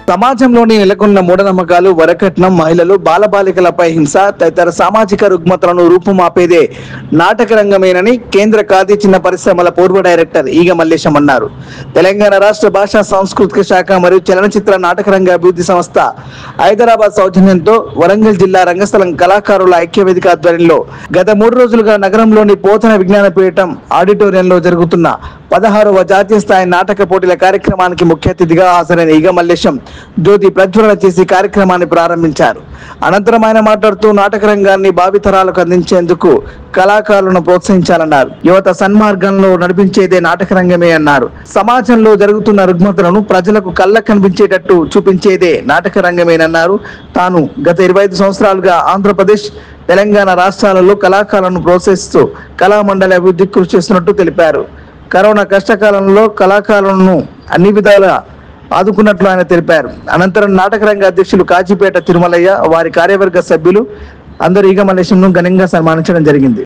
సమాజంలోని నెలకొన్న మూఢనమ్మకాలు, వరకట్నం, మహిళలు, బాలబాలికలపై హింస తదితర సామాజిక రుగ్మతలను రూపుమాపేదే నాటక రంగమేనని కేంద్ర ఖాదీ చిన్న పరిశ్రమల పూర్వ డైరెక్టర్ ఈగ మల్లేశం అన్నారు. తెలంగాణ రాష్ట్ర భాషా సాంస్కృతిక శాఖ మరియు చలనచిత్ర నాటక రంగ అభివృద్ధి సంస్థ హైదరాబాద్ సౌజన్యంతో వరంగల్ జిల్లా రంగస్థలం కళాకారుల ఐక్యవేదిక ఆధ్వర్యంలో గత 3 రోజులుగా నగరంలోని పోతన విజ్ఞాన పీఠం ఆడిటోరియంలో జరుగుతున్న 16వ జాతీయ స్థాయి నాటక పోటీల కార్యక్రమానికి ముఖ్య అతిథిగా హాజరైన ఈగ మల్లేశం జ్యోతి ప్రజ్వలన చేసి కార్యక్రమాన్ని ప్రారంభించారు. అనంతరం ఆయన మాట్లాడుతూ నాటక రంగాన్ని భావితరాలకు అందించేందుకు కళాకారులను ప్రోత్సహించాలన్నారు. యువత సన్మార్గంలో నడిపించేదే నాటక రంగమే అన్నారు. సమాజంలో జరుగుతున్న రుగ్మతలను ప్రజలకు కళ్ళకు కనిపించేటట్టు చూపించేదే నాటక రంగమేనన్నారు. తాను గత 25 సంవత్సరాలుగా ఆంధ్రప్రదేశ్, తెలంగాణ రాష్ట్రాలలో కళాకారులను ప్రోత్సహిస్తూ కళామండలి అభివృద్ధికి కృషి చేస్తున్నట్టు తెలిపారు. కరోనా కష్టకాలంలో కళాకారులను అన్ని విధాలా ఆదుకున్నట్లు ఆయన తెలిపారు. అనంతరం నాటక రంగ అధ్యక్షులు కాజీపేట తిరుమలయ్య, వారి కార్యవర్గ సభ్యులు అందరూ ఈగ మల్లేశంను ఘనంగా సన్మానించడం జరిగింది.